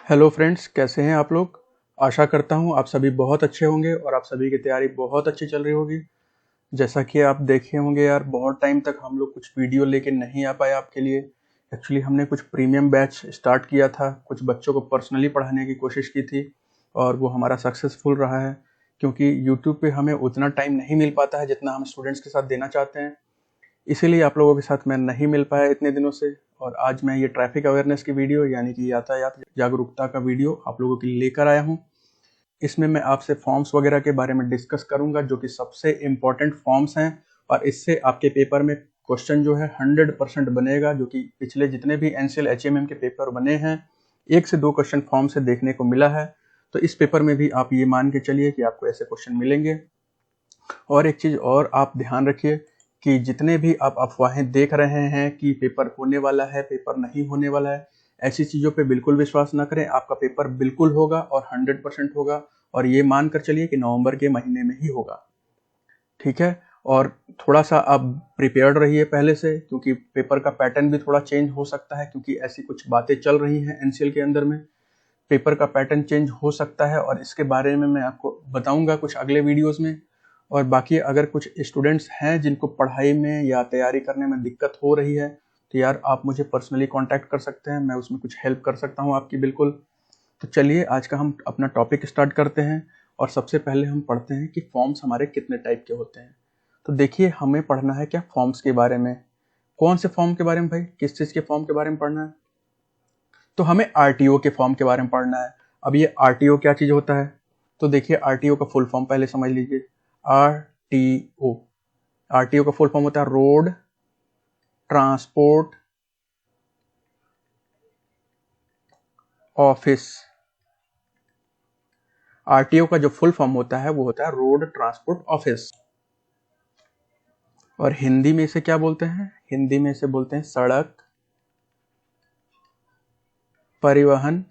Hello friends, कैसे हैं आप लोग। आशा करता हूं आप सभी बहुत अच्छे होंगे और आप सभी की तैयारी बहुत अच्छी चल रही होगी। जैसा कि आप देखे होंगे यार, बहुत टाइम तक हम लोग कुछ वीडियो लेके नहीं आ पाए आपके लिए। एक्चुअली हमने कुछ प्रीमियम बैच स्टार्ट किया था, कुछ बच्चों को पर्सनली पढ़ाने की कोशिश की थी और वो हमारा सक्सेसफुल रहा है। क्योंकि यूट्यूब पे हमें उतना टाइम नहीं मिल पाता है जितना हम स्टूडेंट्स के साथ देना चाहते हैं। इसीलिए आप लोगों के साथ मैं नहीं मिल पाया इतने दिनों से। और आज मैं ये ट्रैफिक अवेयरनेस की वीडियो यानी कि यातायात जागरूकता का वीडियो आप लोगों के लिए लेकर आया हूँ। इसमें मैं आपसे फॉर्म्स वगैरह के बारे में डिस्कस करूंगा, जो कि सबसे इम्पोर्टेंट फॉर्म्स हैं। और इससे आपके पेपर में क्वेश्चन जो है 100% बनेगा, जो कि पिछले जितने भी एनसीएल एचएमएम के पेपर बने हैं 1 से 2 क्वेश्चन फॉर्म से देखने को मिला है। तो इस पेपर में भी आप ये मान के चलिए कि आपको ऐसे क्वेश्चन मिलेंगे। और एक चीज और आप ध्यान रखिए कि जितने भी आप अफवाहें देख रहे हैं कि पेपर होने वाला है, पेपर नहीं होने वाला है, ऐसी चीजों पे बिल्कुल विश्वास ना करें। आपका पेपर बिल्कुल होगा और 100% होगा। और ये मानकर चलिए कि नवंबर के महीने में ही होगा, ठीक है। और थोड़ा सा आप प्रिपेयर्ड रहिए पहले से, क्योंकि पेपर का पैटर्न भी थोड़ा चेंज हो सकता है, क्योंकि ऐसी कुछ बातें चल रही हैं एनसीएल के अंदर में। पेपर का पैटर्न चेंज हो सकता है और इसके बारे में मैं आपको बताऊंगा कुछ अगले वीडियोस में। और बाकी अगर कुछ स्टूडेंट्स हैं जिनको पढ़ाई में या तैयारी करने में दिक्कत हो रही है, तो यार आप मुझे पर्सनली कांटेक्ट कर सकते हैं, मैं उसमें कुछ हेल्प कर सकता हूं आपकी, बिल्कुल। तो चलिए आज का हम अपना टॉपिक स्टार्ट करते हैं। और सबसे पहले हम पढ़ते हैं कि फॉर्म्स हमारे कितने टाइप के होते हैं। तो देखिए, हमें पढ़ना है क्या फॉर्म्स के बारे में। कौन से फॉर्म के बारे में भाई, किस चीज के फॉर्म के बारे में पढ़ना है? तो हमें आरटीओ के फॉर्म के बारे में पढ़ना है। अब ये आरटीओ क्या चीज होता है? तो देखिए, आरटीओ का फुल फॉर्म पहले समझ लीजिए। आरटीओ आरटीओ का फुल फॉर्म होता है रोड ट्रांसपोर्ट ऑफिस। आरटीओ का जो फुल फॉर्म होता है वो होता है रोड ट्रांसपोर्ट ऑफिस। और हिंदी में इसे क्या बोलते हैं? हिंदी में इसे बोलते हैं सड़क परिवहन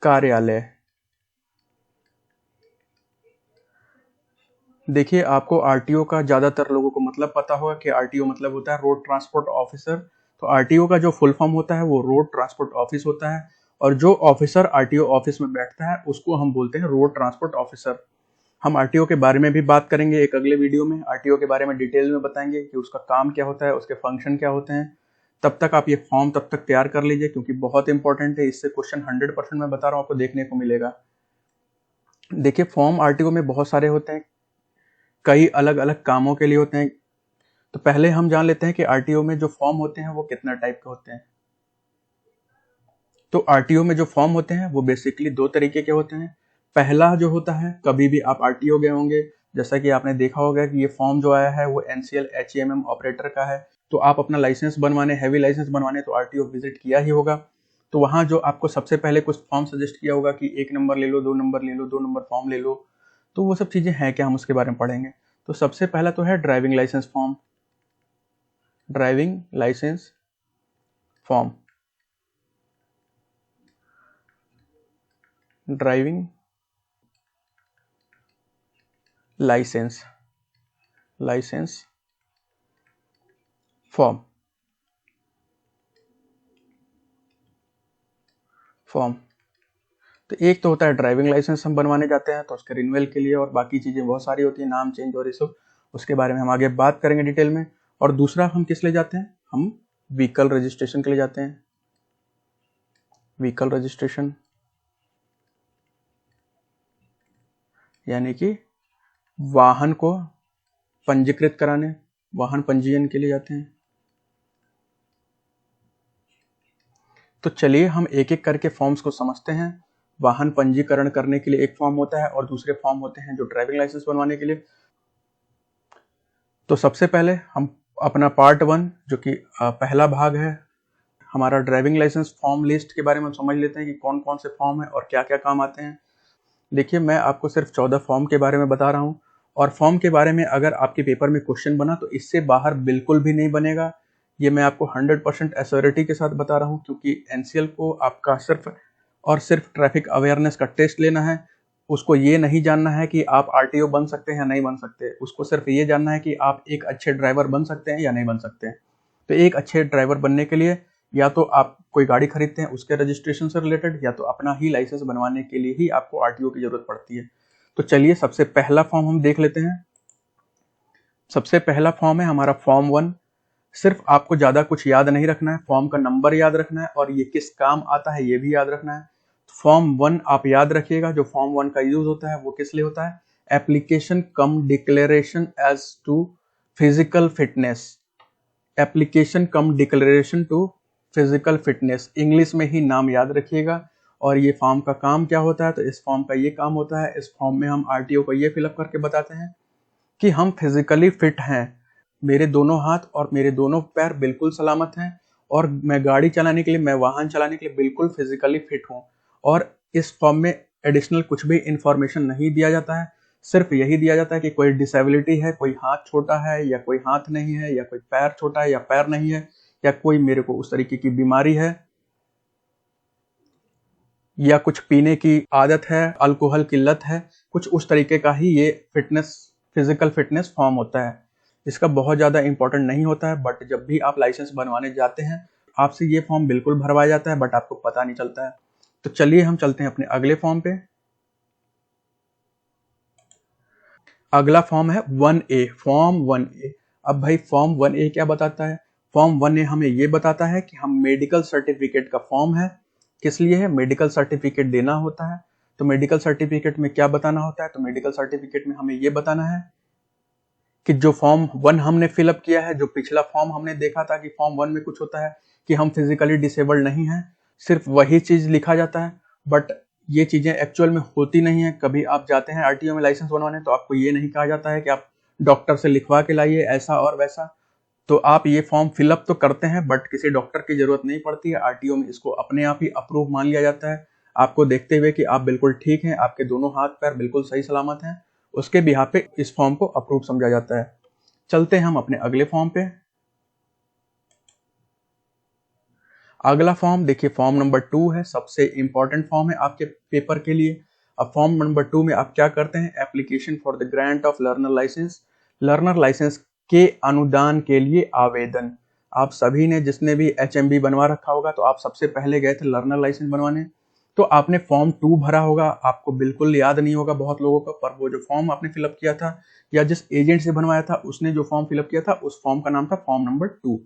कार्यालय। देखिए, आपको आरटीओ का ज्यादातर लोगों को मतलब पता होगा कि आरटीओ मतलब होता है रोड ट्रांसपोर्ट ऑफिसर। तो आरटीओ का जो फुल फॉर्म होता है वो रोड ट्रांसपोर्ट ऑफिस होता है। और जो ऑफिसर आरटीओ ऑफिस में बैठता है उसको हम बोलते हैं रोड ट्रांसपोर्ट ऑफिसर। हम आरटीओ के बारे में भी बात करेंगे एक अगले वीडियो में। आरटीओ के बारे में डिटेल में बताएंगे कि उसका काम क्या होता है, उसके फंक्शन क्या होते हैं। तब तक आप ये फॉर्म तब तक तैयार कर लीजिए, क्योंकि बहुत इंपॉर्टेंट है। इससे क्वेश्चन 100% मैं बता रहा हूँ आपको देखने को मिलेगा। देखिए, फॉर्म आरटीओ में बहुत सारे होते हैं, कई अलग अलग कामों के लिए होते हैं। तो पहले हम जान लेते हैं कि आरटीओ में जो फॉर्म होते हैं वो कितना टाइप के होते हैं। तो आरटीओ में जो फॉर्म होते हैं वो बेसिकली 2 तरीके के होते हैं। पहला जो होता है, कभी भी आप आरटीओ गए होंगे, जैसा कि आपने देखा होगा कि ये फॉर्म जो आया है वो एनसीएल एचईएमएम ऑपरेटर का है। तो आप अपना लाइसेंस बनवाने, हैवी लाइसेंस बनवाने तो आरटीओ विजिट किया ही होगा। तो वहां जो आपको सबसे पहले कुछ फॉर्म सजेस्ट किया होगा कि 1 नंबर ले लो, 2 नंबर ले लो, 2 नंबर फॉर्म ले लो। तो वो सब चीजें हैं क्या, हम उसके बारे में पढ़ेंगे। तो सबसे पहला तो है driving licence form. Driving licence form, driving licence licence form form. तो एक तो होता है ड्राइविंग लाइसेंस हम बनवाने जाते हैं तो उसके रिन्यूअल के लिए, और बाकी चीज़ें बहुत सारी होती है, नाम चेंज और ये सब, उसके बारे में हम आगे बात करेंगे डिटेल में। और दूसरा हम किस लिए जाते हैं? हम व्हीकल रजिस्ट्रेशन के लिए जाते हैं। व्हीकल रजिस्ट्रेशन यानी कि वाहन को पंजीकृत कराने, वाहन पंजीयन के लिए जाते हैं। तो चलिए हम एक एक करके फॉर्म्स को समझते हैं। वाहन पंजीकरण करने के लिए एक फॉर्म होता है और दूसरे फॉर्म होते हैं जो ड्राइविंग लाइसेंस बनवाने के लिए। तो सबसे पहले हम अपना पार्ट 1 जो कि पहला भाग है हमारा ड्राइविंग लाइसेंस फॉर्म लिस्ट के बारे में समझ लेते हैं कि कौन कौन से फॉर्म है और क्या क्या काम आते हैं। देखिए, मैं आपको सिर्फ 14 फॉर्म के बारे में बता रहा हूँ। और फॉर्म के बारे में अगर आपके पेपर में क्वेश्चन बना तो इससे बाहर बिल्कुल भी नहीं बनेगा। ये मैं आपको 100% एश्योरिटी के साथ बता रहा हूँ, क्योंकि एनसीएल को आपका सिर्फ और सिर्फ ट्रैफिक अवेयरनेस का टेस्ट लेना है। उसको ये नहीं जानना है कि आप आरटीओ बन सकते हैं या नहीं बन सकते। उसको सिर्फ ये जानना है कि आप एक अच्छे ड्राइवर बन सकते हैं या नहीं बन सकते हैं। तो एक अच्छे ड्राइवर बनने के लिए या तो आप कोई गाड़ी खरीदते हैं उसके रजिस्ट्रेशन से रिलेटेड, या तो अपना ही लाइसेंस बनवाने के लिए ही आपको आरटीओ की जरूरत पड़ती है। तो चलिए सबसे पहला फॉर्म हम देख लेते हैं। सबसे पहला फॉर्म है हमारा फॉर्म 1। सिर्फ आपको ज्यादा कुछ याद नहीं रखना है, फॉर्म का नंबर याद रखना है और ये किस काम आता है ये भी याद रखना है। फॉर्म 1 आप याद रखिएगा। जो फॉर्म 1 का यूज होता है वो किस लिए होता है? Application cum declaration as to physical fitness. Application cum declaration to physical fitness, English में ही नाम याद रखिएगा। और ये फॉर्म का काम क्या होता है? तो इस फॉर्म का ये काम होता है, इस फॉर्म में हम आरटीओ को ये फिलअप करके बताते हैं कि हम फिजिकली फिट हैं, मेरे दोनों हाथ और मेरे दोनों पैर बिल्कुल सलामत हैं और मैं गाड़ी चलाने के लिए, मैं वाहन चलाने के लिए बिल्कुल फिजिकली फिट हूँ। और इस फॉर्म में एडिशनल कुछ भी इंफॉर्मेशन नहीं दिया जाता है, सिर्फ यही दिया जाता है कि कोई डिसेबिलिटी है, कोई हाथ छोटा है या कोई हाथ नहीं है, या कोई पैर छोटा है या पैर नहीं है, या कोई मेरे को उस तरीके की बीमारी है, या कुछ पीने की आदत है, अल्कोहल की लत है, कुछ उस तरीके का ही ये फिजिकल फिटनेस फॉर्म होता है। इसका बहुत ज़्यादा इंपॉर्टेंट नहीं होता है, बट जब भी आप लाइसेंस बनवाने जाते हैं आपसे ये फॉर्म बिल्कुल भरवाया जाता है, बट आपको पता नहीं चलता है। तो चलिए हम चलते हैं अपने अगले फॉर्म पे। अगला फॉर्म है 1A, फॉर्म 1A। अब भाई फॉर्म 1A क्या बताता है? फॉर्म 1A हमें ये बताता है कि हम मेडिकल सर्टिफिकेट का फॉर्म है। किस लिए है? मेडिकल सर्टिफिकेट देना होता है। तो मेडिकल सर्टिफिकेट में क्या बताना होता है? तो मेडिकल सर्टिफिकेट में हमें ये बताना है कि जो फॉर्म 1 हमने फिलअप किया है, जो पिछला फॉर्म हमने देखा था कि फॉर्म 1 में कुछ होता है कि हम फिजिकली डिसेबल्ड नहीं हैं, सिर्फ वही चीज लिखा जाता है, बट ये चीजें एक्चुअल में होती नहीं है। कभी आप जाते हैं आरटीओ में लाइसेंस बनवाने तो आपको ये नहीं कहा जाता है कि आप डॉक्टर से लिखवा के लाइए ऐसा और वैसा। तो आप ये फॉर्म फिलअप तो करते हैं बट किसी डॉक्टर की जरूरत नहीं पड़ती है। आरटीओ में इसको अपने आप ही अप्रूव मान लिया जाता है, आपको देखते हुए कि आप बिल्कुल ठीक हैं, आपके दोनों हाथ पैर बिल्कुल सही सलामत हैं, उसके बिहाफ पे इस फॉर्म को अप्रूव समझा जाता है। चलते हैं हम अपने अगले फॉर्म पे। अगला फॉर्म देखिए, फॉर्म नंबर 2 है, सबसे इंपॉर्टेंट फॉर्म है आपके पेपर के लिए। अब फॉर्म नंबर 2 में आप क्या करते हैं? Application for the grant of learner licence. Learner licence के अनुदान के लिए आवेदन। आप सभी ने, जिसने भी HMB बनवा रखा होगा, तो आप सबसे पहले गए थे लर्नर लाइसेंस बनवाने, तो आपने फॉर्म 2 भरा होगा। आपको बिल्कुल याद नहीं होगा बहुत लोगों का, पर वो जो फॉर्म आपने फिलअप किया था या जिस एजेंट से बनवाया था उसने जो फॉर्म फिलअप किया था, उस फॉर्म का नाम था फॉर्म नंबर 2।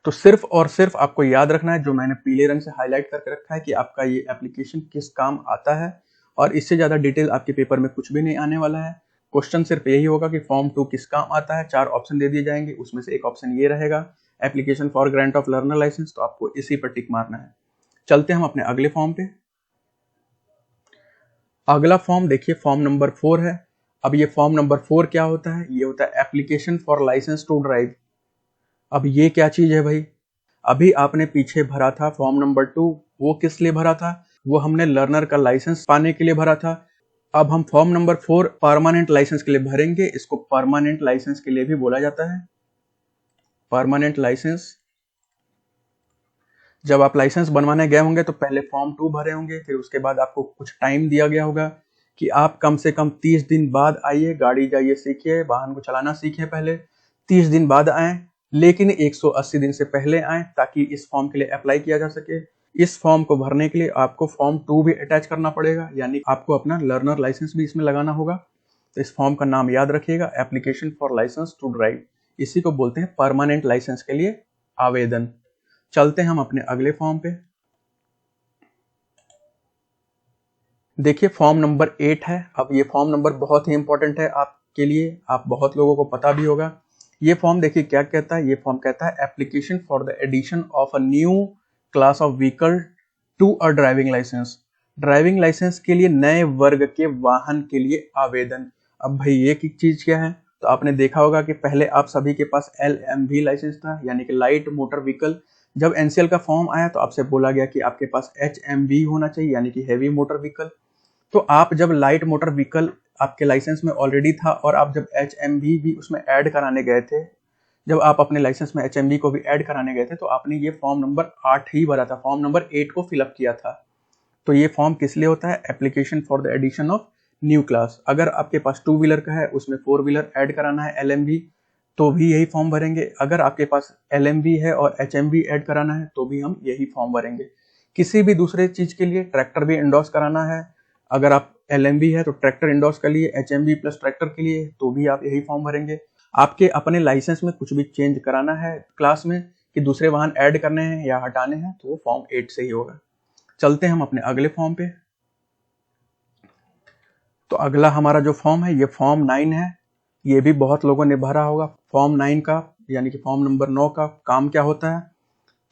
तो सिर्फ और सिर्फ आपको याद रखना है, जो मैंने पीले रंग से हाईलाइट करके रखा है, कि आपका ये एप्लीकेशन किस काम आता है। और इससे ज्यादा डिटेल आपके पेपर में कुछ भी नहीं आने वाला है। क्वेश्चन सिर्फ यही होगा कि फॉर्म 2 किस काम आता है। 4 ऑप्शन दे दिए जाएंगे, उसमें से एक ऑप्शन ये रहेगा, application for grant of learner licence. तो आपको इसी पर टिक मारना है। चलते हम अपने अगले फॉर्म पे। अगला फॉर्म देखिए, फॉर्म नंबर 4 है। अब ये फॉर्म नंबर 4 क्या होता है? ये होता है application for licence to drive. अब ये क्या चीज है भाई? अभी आपने पीछे भरा था फॉर्म नंबर 2, वो किस लिए भरा था? वो हमने लर्नर का लाइसेंस पाने के लिए भरा था। अब हम फॉर्म नंबर 4 परमानेंट लाइसेंस के लिए भरेंगे। इसको परमानेंट लाइसेंस के लिए भी बोला जाता है। परमानेंट लाइसेंस, जब आप लाइसेंस बनवाने गए होंगे तो पहले फॉर्म 2 भरे होंगे, फिर उसके बाद आपको कुछ टाइम दिया गया होगा कि आप कम से कम 30 दिन बाद आइए, गाड़ी जाइए सीखिए, वाहन को चलाना सीखिए पहले, 30 दिन बाद आए, लेकिन 180 दिन से पहले आए, ताकि इस फॉर्म के लिए अप्लाई किया जा सके। इस फॉर्म को भरने के लिए आपको फॉर्म 2 भी अटैच करना पड़ेगा, यानी आपको अपना लर्नर लाइसेंस भी इसमें लगाना होगा। तो इस फॉर्म का नाम याद रखिएगा, application for licence to drive. इसी को बोलते हैं परमानेंट लाइसेंस के लिए आवेदन। चलते हैं हम अपने अगले फॉर्म पे। देखिए फॉर्म नंबर 8 है। अब ये फॉर्म नंबर बहुत ही इंपॉर्टेंट है आपके लिए, आप बहुत लोगों को पता भी होगा। ये फॉर्म देखिए क्या कहता है? ये फॉर्म कहता है application for the addition of a new class of vehicle to a driving licence. Driving licence के लिए नए वर्ग के वाहन के लिए आवेदन। अब भाई ये की चीज क्या है? तो आपने देखा होगा कि पहले आप सभी के पास LMV लाइसेंस था, यानी कि लाइट मोटर व्हीकल। जब NCL का फॉर्म आया तो आपसे बोला गया कि आपके पास HMV होना चाहिए, यानी कि हैवी मोटर व्हीकल। तो आप जब लाइट मोटर व्हीकल आपके लाइसेंस में ऑलरेडी था और आप जब HMV भी उसमें ऐड कराने गए थे, जब आप अपने लाइसेंस में HMV को भी ऐड कराने गए थे, तो आपने ये फॉर्म नंबर 8 ही भरा था, फॉर्म नंबर 8 को फिलअप किया था। तो ये फॉर्म किस लिए होता है? Application for the addition of new class. अगर आपके पास 2 व्हीलर का है, उसमें 4 व्हीलर ऐड कराना है LMV, तो भी यही फॉर्म भरेंगे। अगर आपके पास LMV है और HMV ऐड कराना है तो भी हम यही फॉर्म भरेंगे। किसी भी दूसरे चीज के लिए ट्रैक्टर भी इंडोर्स कराना है, अगर आप LMV है तो ट्रैक्टर इंडोर्स के लिए, HMV प्लस ट्रैक्टर के लिए तो भी आप यही फॉर्म भरेंगे। आपके अपने लाइसेंस में कुछ भी चेंज कराना है क्लास में कि दूसरे वाहन ऐड करने हैं या हटाने हैं तो वो फॉर्म 8 से ही होगा। चलते हैं हम अपने अगले फॉर्म पे। तो अगला हमारा जो फॉर्म है ये फॉर्म 9 है। ये भी बहुत लोगों ने भरा होगा। फॉर्म 9 का यानी कि फॉर्म नंबर 9 का काम क्या होता है,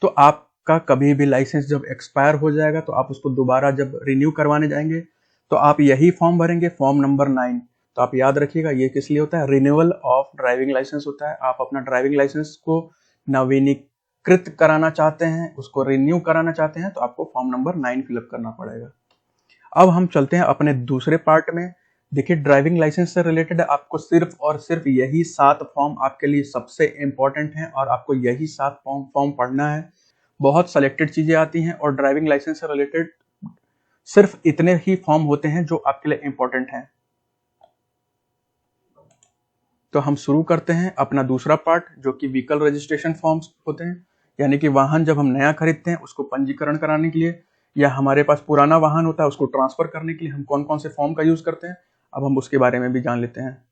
तो आपका कभी भी लाइसेंस जब एक्सपायर हो जाएगा तो आप उसको दोबारा जब रिन्यू करवाने जाएंगे तो आप यही फॉर्म भरेंगे, फॉर्म नंबर 9। तो आप याद रखिएगा ये किस लिए होता है, रिन्यूअल ऑफ ड्राइविंग लाइसेंस होता है। आप अपना ड्राइविंग लाइसेंस को नवीनीकृत कराना चाहते हैं, उसको रिन्यू कराना चाहते हैं तो आपको फॉर्म नंबर 9 फिलअप करना पड़ेगा। अब हम चलते हैं अपने दूसरे पार्ट में। देखिए ड्राइविंग लाइसेंस से रिलेटेड आपको सिर्फ और सिर्फ यही 7 फॉर्म आपके लिए सबसे इंपॉर्टेंट हैं और आपको यही 7 फॉर्म पढ़ना है। बहुत सेलेक्टेड चीजें आती हैं और ड्राइविंग लाइसेंस से रिलेटेड सिर्फ इतने ही फॉर्म होते हैं जो आपके लिए इंपॉर्टेंट हैं। तो हम शुरू करते हैं अपना दूसरा पार्ट जो कि व्हीकल रजिस्ट्रेशन फॉर्म्स होते हैं, यानी कि वाहन जब हम नया खरीदते हैं उसको पंजीकरण कराने के लिए या हमारे पास पुराना वाहन होता है उसको ट्रांसफर करने के लिए हम कौन कौन से फॉर्म का यूज करते हैं, अब हम उसके बारे में भी जान लेते हैं।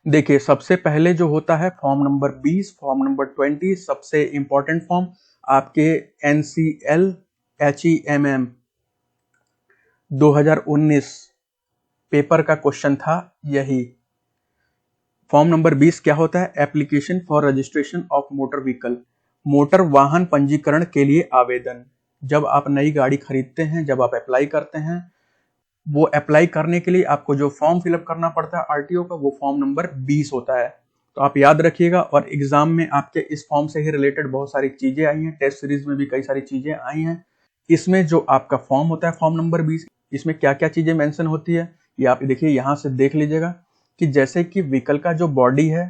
देखिए सबसे पहले जो होता है फॉर्म नंबर 20, फॉर्म नंबर 20 सबसे इंपॉर्टेंट फॉर्म आपके NCL HEMM 2019 पेपर का क्वेश्चन था यही। फॉर्म नंबर 20 क्या होता है, application for registration of motor vehicle, motor वाहन पंजीकरण के लिए आवेदन। जब आप नई गाड़ी खरीदते हैं, जब आप अप्लाई करते हैं, वो अप्लाई करने के लिए आपको जो फॉर्म फिलअप करना पड़ता है RTO का, वो फॉर्म नंबर 20 होता है। तो आप याद रखिएगा और एग्जाम में आपके इस फॉर्म से ही रिलेटेड बहुत सारी चीजें आई हैं, टेस्ट सीरीज में भी कई सारी चीजें आई हैं। इसमें जो आपका फॉर्म होता है फॉर्म नंबर 20, इसमें क्या क्या चीजें मेंशन होती है ये आप देखिए यहां से देख लीजिएगा कि जैसे कि व्हीकल का जो बॉडी है,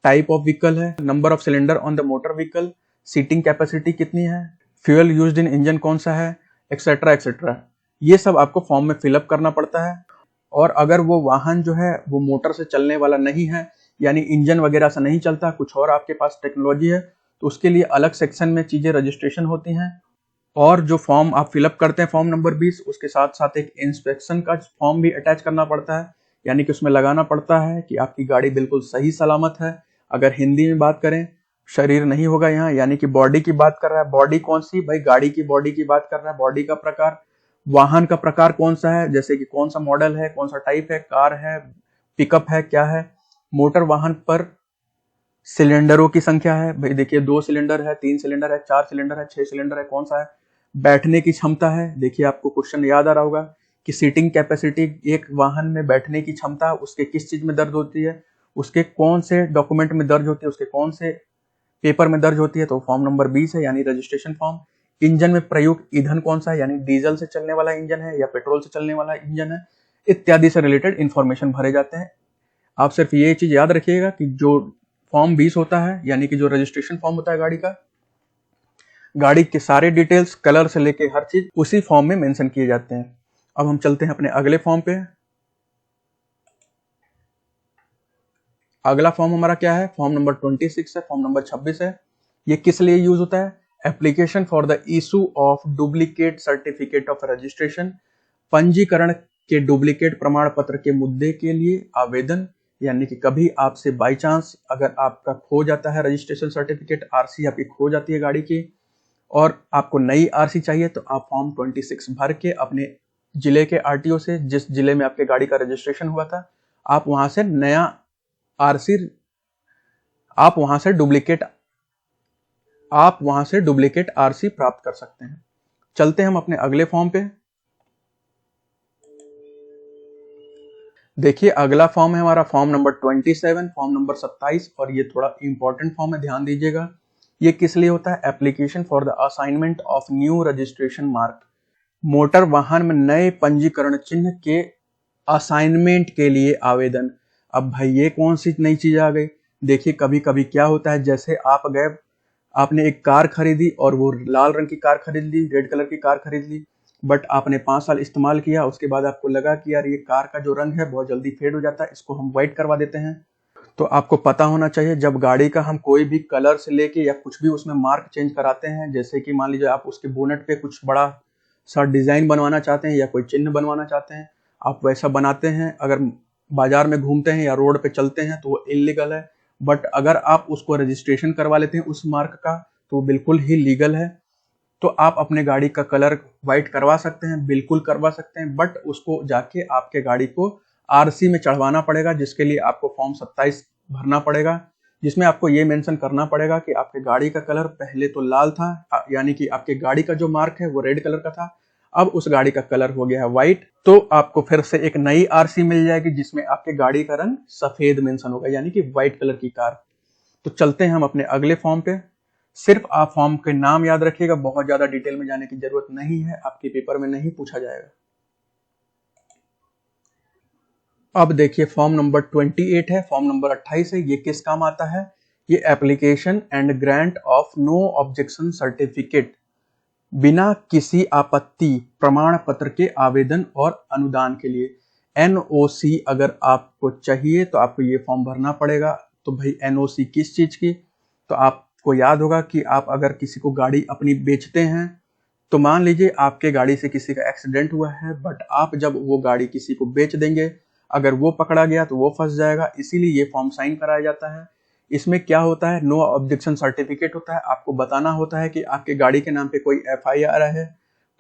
टाइप ऑफ व्हीकल है, number of cylinder on the motor vehicle, seating capacity कितनी है, फ्यूल यूज्ड इन इंजन कौन सा है, एक्सेट्रा एक्सेट्रा, ये सब आपको फॉर्म में फिलअप करना पड़ता है। और अगर वो वाहन जो है वो मोटर से चलने वाला नहीं है, यानी इंजन वगैरह से नहीं चलता, कुछ और आपके पास टेक्नोलॉजी है, तो उसके लिए अलग सेक्शन में चीजें रजिस्ट्रेशन होती हैं। और जो फॉर्म आप फिलअप करते हैं फॉर्म नंबर 20, उसके साथ साथ एक इंस्पेक्शन का फॉर्म भी अटैच करना पड़ता है, यानी कि उसमें लगाना पड़ता है कि आपकी गाड़ी बिल्कुल सही सलामत है। अगर हिंदी में बात करें, शरीर नहीं होगा यहाँ, यानी कि बॉडी की बात कर रहा है। बॉडी कौन सी, भाई गाड़ी की बॉडी की बात कर रहा है। बॉडी का प्रकार, वाहन का प्रकार कौन सा है, जैसे कि कौन सा मॉडल है, कौन सा टाइप है, कार है, पिकअप है, क्या है। मोटर वाहन पर सिलेंडरों की संख्या है, भाई देखिए 2 सिलेंडर है, 3 सिलेंडर है, 4 सिलेंडर है, 6 सिलेंडर है, कौन सा है। बैठने की क्षमता है, देखिए आपको क्वेश्चन याद आ रहा होगा कि सीटिंग कैपेसिटी, एक वाहन में बैठने की क्षमता उसके किस चीज में दर्ज होती है, उसके कौन से डॉक्यूमेंट में दर्ज होती है, उसके कौन से पेपर में दर्ज होती है, तो फॉर्म नंबर 20 है, यानी रजिस्ट्रेशन फॉर्म। इंजन में प्रयुक्त ईंधन कौन सा है, यानी डीजल से चलने वाला इंजन है या पेट्रोल से चलने वाला इंजन है, इत्यादि से रिलेटेड इंफॉर्मेशन भरे जाते हैं। आप सिर्फ ये चीज याद रखिएगा कि जो फॉर्म 20 होता है, यानी कि जो रजिस्ट्रेशन फॉर्म होता है गाड़ी का, गाड़ी के सारे डिटेल्स, कलर से लेके हर चीज उसी फॉर्म में मेंशन किए जाते हैं। अब हम चलते हैं अपने अगले फॉर्म पे। अगला फॉर्म हमारा क्या है, फॉर्म नंबर 26 है, फॉर्म नंबर 26 है। ये किस लिए यूज होता है, application for the issue of duplicate certificate of registration, पंजीकरण के डुप्लीकेट प्रमाण पत्र के मुद्दे के लिए आवेदन। यानी कि कभी आपसे बाई चांस अगर आपका खो जाता है रजिस्ट्रेशन सर्टिफिकेट, RC आपकी खो जाती है गाड़ी की और आपको नई RC चाहिए, तो आप फॉर्म 26 भर के अपने जिले के RTO से, जिस जिले में आपके गाड़ी का रजिस्ट्रेशन हुआ था, आप वहां से नया RC, आप वहां से डुप्लीकेट RC प्राप्त कर सकते हैं। चलते हैं हम अपने अगले फॉर्म पे। देखिए अगला फॉर्म है हमारा फॉर्म नंबर 27, फॉर्म नंबर 27, और ये थोड़ा इंपॉर्टेंट फॉर्म है, ध्यान दीजिएगा। ये किस लिए होता है, application for the assignment of new registration mark, motor वाहन में नए पंजीकरण चिन्ह के असाइनमेंट के लिए आवेदन। अब भाई ये कौन सी नई चीज आ गई, देखिए कभी कभी क्या होता है, जैसे आप गए, आपने एक कार खरीदी और वो लाल रंग की कार खरीद ली, रेड कलर की कार खरीद ली, बट आपने 5 साल इस्तेमाल किया, उसके बाद आपको लगा कि यार ये कार का जो रंग है बहुत जल्दी फेड हो जाता है, इसको हम व्हाइट करवा देते हैं। तो आपको पता होना चाहिए, जब गाड़ी का हम कोई भी कलर से लेके या कुछ भी उसमें मार्क चेंज कराते हैं, जैसे कि मान लीजिए आप उसके बोनेट पे कुछ बड़ा सा डिजाइन बनवाना चाहते हैं या कोई चिन्ह बनवाना चाहते हैं, आप वैसा बनाते हैं। अगर बाजार में घूमते हैं या रोड पे चलते हैं तो वो इलीगल है, बट अगर आप उसको रजिस्ट्रेशन करवा लेते हैं उस मार्क का तो वो बिल्कुल ही लीगल है। तो आप अपने गाड़ी का कलर व्हाइट करवा सकते हैं, बिल्कुल करवा सकते हैं, बट उसको जाके आपके गाड़ी को आरसी में चढ़वाना पड़ेगा, जिसके लिए आपको फॉर्म 27 भरना पड़ेगा, जिसमें आपको ये मेंशन करना पड़ेगा कि आपके गाड़ी का कलर पहले तो लाल था, यानी कि आपके गाड़ी का जो मार्क है वो रेड कलर का था, अब उस गाड़ी का कलर हो गया है व्हाइट। तो आपको फिर से एक नई आरसी मिल जाएगी जिसमें आपके गाड़ी का रंग सफेद मेंशन होगा, यानी कि व्हाइट कलर की कार। तो चलते हैं हम अपने अगले फॉर्म पे। सिर्फ आप फॉर्म के नाम याद रखिएगा, बहुत ज्यादा डिटेल में जाने की जरूरत नहीं है, आपके पेपर में नहीं पूछा जाएगा। अब देखिए फॉर्म नंबर 28 है, फॉर्म नंबर 28 है। ये किस काम आता है? ये application and grant of no objection certificate, बिना किसी आपत्ति प्रमाण पत्र के आवेदन और अनुदान के लिए। एनओसी अगर आपको चाहिए तो आपको ये फॉर्म भरना पड़ेगा। तो भाई एनओसी किस चीज की? तो आपको याद होगा कि आप अगर किसी को गाड़ी अपनी बेचते हैं, तो मान लीजिए आपके गाड़ी से किसी का एक्सीडेंट हुआ है, बट आप जब वो गाड़ी किसी को बेच देंगे, अगर वो पकड़ा गया तो वो फंस जाएगा, इसीलिए ये फॉर्म साइन कराया जाता है। इसमें क्या होता है? नो ऑब्जेक्शन सर्टिफिकेट होता है। आपको बताना होता है कि आपके गाड़ी के नाम पे कोई एफआईआर है,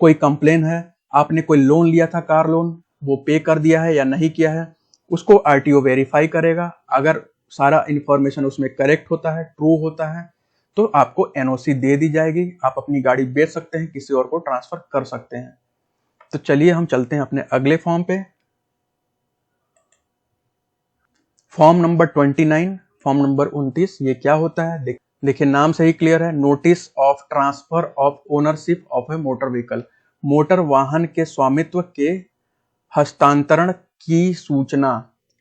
कोई कंप्लेन है, आपने कोई लोन लिया था, कार लोन, वो पे कर दिया है या नहीं किया है, उसको आरटीओ वेरीफाई करेगा। अगर सारा इंफॉर्मेशन उसमें करेक्ट होता है, ट्रू होता है, तो आपको एनओसी दे दी जाएगी। आप अपनी गाड़ी बेच सकते हैं, किसी और को ट्रांसफर कर सकते हैं। तो चलिए हम चलते हैं अपने अगले फॉर्म पे। फॉर्म नंबर 29, फॉर्म नंबर 29, ये क्या होता है? देखिए नाम से ही क्लियर है, notice of transfer of ownership of A motor vehicle, motor वाहन के स्वामित्व के हस्तांतरण की सूचना।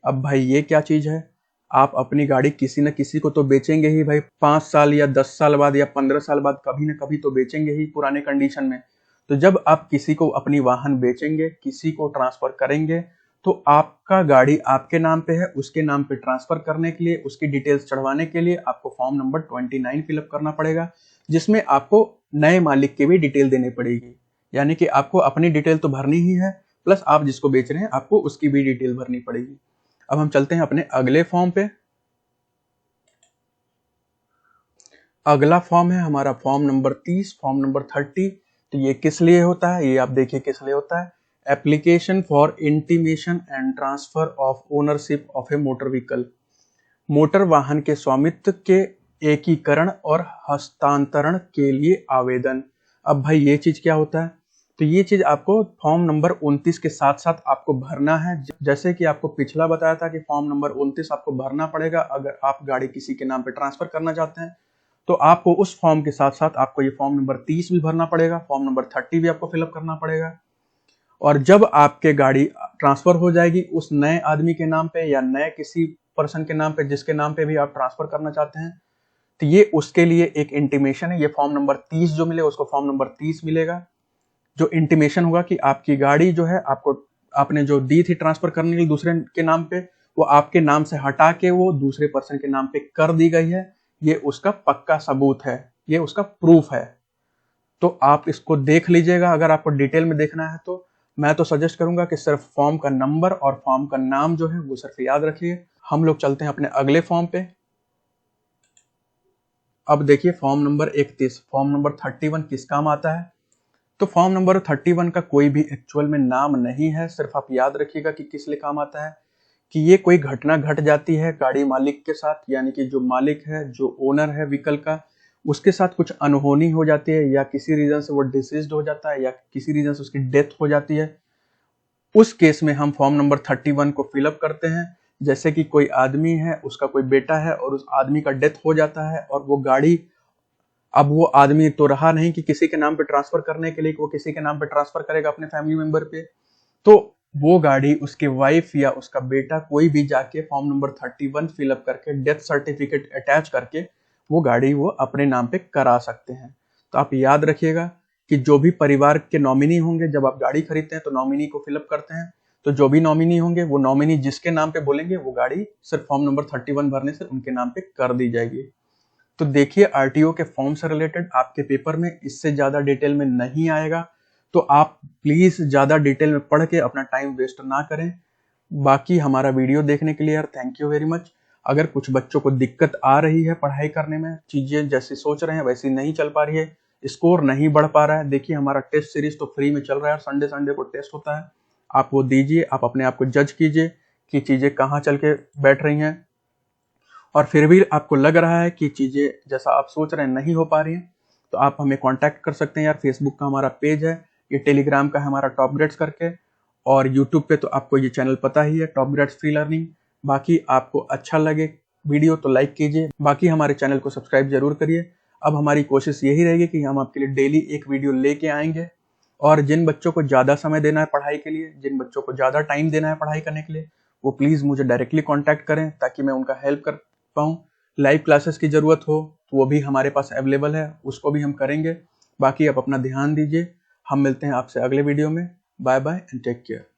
अब भाई ये क्या चीज है? आप अपनी गाड़ी किसी न किसी को तो बेचेंगे ही भाई, 5 साल या 10 साल बाद या 15 साल बाद कभी न कभी तो बेचेंगे ही पुराने कंडीशन में। तो जब आप किसी को अपनी वाहन बेचेंगे, किसी को ट्रांसफर करेंगे, तो आपका गाड़ी आपके नाम पे है, उसके नाम पे ट्रांसफर करने के लिए, उसकी डिटेल्स चढ़वाने के लिए आपको फॉर्म नंबर 29 फिलअप करना पड़ेगा, जिसमें आपको नए मालिक की भी डिटेल देनी पड़ेगी। यानी कि आपको अपनी डिटेल तो भरनी ही है, प्लस आप जिसको बेच रहे हैं आपको उसकी भी डिटेल भरनी पड़ेगी। अब हम चलते हैं अपने अगले फॉर्म पे। अगला फॉर्म है हमारा फॉर्म नंबर 30, फॉर्म नंबर 30। तो ये किस लिए होता है? ये आप देखिए किस लिए होता है। Application for intimation and transfer of ownership of A motor vehicle, motor वाहन के स्वामित्व के एकीकरण और हस्तांतरण के लिए आवेदन। अब भाई ये चीज क्या होता है? तो ये चीज आपको फॉर्म नंबर 29 के साथ साथ आपको भरना है। जैसे कि आपको पिछला बताया था कि फॉर्म नंबर 29 आपको भरना पड़ेगा अगर आप गाड़ी किसी के नाम पे ट्रांसफर करना चाहते हैं, तो आपको उस फॉर्म के साथ साथ आपको ये फॉर्म नंबर 30 भी भरना पड़ेगा, फॉर्म नंबर 30 भी आपको फिलअप करना पड़ेगा। और जब आपके गाड़ी ट्रांसफर हो जाएगी उस नए आदमी के नाम पे या नए किसी पर्सन के नाम पे, जिसके नाम पे भी आप ट्रांसफर करना चाहते हैं, तो ये उसके लिए एक इंटीमेशन है। ये फॉर्म नंबर 30 जो मिलेगा उसको फॉर्म नंबर 30 मिलेगा, जो इंटीमेशन होगा कि आपकी गाड़ी जो है आपको आपने जो दी थी ट्रांसफर करने के लिए दूसरे के नाम पे, वो आपके नाम से हटा के वो दूसरे पर्सन के नाम पे कर दी गई है। ये उसका पक्का सबूत है, ये उसका प्रूफ है। तो आप इसको देख लीजिएगा। अगर आपको डिटेल में देखना है तो मैं तो सजेस्ट करूंगा कि सिर्फ फॉर्म का नंबर और फॉर्म का नाम जो है वो सिर्फ याद रखिए। हम लोग चलते हैं अपने अगले फॉर्म पे। अब देखिए फॉर्म नंबर 31, फॉर्म नंबर 31 किस काम आता है? तो फॉर्म नंबर 31 का कोई भी एक्चुअल में नाम नहीं है, सिर्फ आप याद रखिएगा कि किस लिए काम आता है। कि ये कोई घटना घट जाती है गाड़ी मालिक के साथ, यानी कि जो मालिक है, जो ओनर है व्हीकल का, उसके साथ कुछ अनहोनी हो जाती है, या किसी रीजन से वो डिसीज्ड हो जाता है, या किसी रीजन से उसकी डेथ हो जाती है। उस केस में हम फॉर्म नंबर 31 को फिलअप करते हैं। जैसे कि कोई आदमी है, उसका कोई बेटा है और उस आदमी का डेथ हो जाता है, और वो गाड़ी, अब वो आदमी तो रहा नहीं कि किसी के नाम पे ट्रांसफर करने के लिए, वो किसी के नाम पे ट्रांसफर करेगा अपने फैमिली मेंबर पे, तो वो गाड़ी उसके वाइफ या उसका बेटा कोई भी जाके फॉर्म नंबर 31 फिलअप करके डेथ सर्टिफिकेट अटैच करके वो गाड़ी वो अपने नाम पे करा सकते हैं। तो आप याद रखिएगा कि जो भी परिवार के नॉमिनी होंगे, जब आप गाड़ी खरीदते हैं तो नॉमिनी को फिलअप करते हैं, तो जो भी नॉमिनी होंगे वो नॉमिनी जिसके नाम पे बोलेंगे वो गाड़ी सिर्फ फॉर्म नंबर 31 भरने से उनके नाम पे कर दी जाएगी। तो देखिए आरटीओ के फॉर्म से रिलेटेड आपके पेपर में इससे ज्यादा डिटेल में नहीं आएगा, तो आप प्लीज ज्यादा डिटेल में पढ़ के अपना टाइम वेस्ट ना करें। बाकी हमारा वीडियो देखने के लिए यार थैंक यू वेरी मच। अगर कुछ बच्चों को दिक्कत आ रही है पढ़ाई करने में, चीजें जैसी सोच रहे हैं वैसी नहीं चल पा रही है, स्कोर नहीं बढ़ पा रहा है, देखिए हमारा टेस्ट सीरीज तो फ्री में चल रहा है, संडे संडे को टेस्ट होता है, आप वो दीजिए, आप अपने आप को जज कीजिए कि चीजें कहाँ चल के बैठ रही हैं, और फिर भी आपको लग रहा है कि चीजें जैसा आप सोच रहे हैं नहीं हो पा रही हैं, तो आप हमें कांटेक्ट कर सकते हैं यार। फेसबुक का हमारा पेज है, ये टेलीग्राम का है हमारा टॉप ग्रेड्स करके, और यूट्यूब पे तो आपको ये चैनल पता ही है टॉप ग्रेड्स फ्री लर्निंग। बाकी आपको अच्छा लगे वीडियो तो लाइक कीजिए, बाकी हमारे चैनल को सब्सक्राइब जरूर करिए। अब हमारी कोशिश यही रहेगी कि हम आपके लिए डेली एक वीडियो लेके आएंगे, और जिन बच्चों को ज़्यादा समय देना है पढ़ाई के लिए, जिन बच्चों को ज़्यादा टाइम देना है पढ़ाई करने के लिए, वो प्लीज़ मुझे डायरेक्टली कॉन्टैक्ट करें ताकि मैं उनका हेल्प कर पाऊँ। लाइव क्लासेस की ज़रूरत हो तो वो भी हमारे पास अवेलेबल है, उसको भी हम करेंगे। बाकी आप अपना ध्यान दीजिए, हम मिलते हैं आपसे अगले वीडियो में। Bye bye and take care.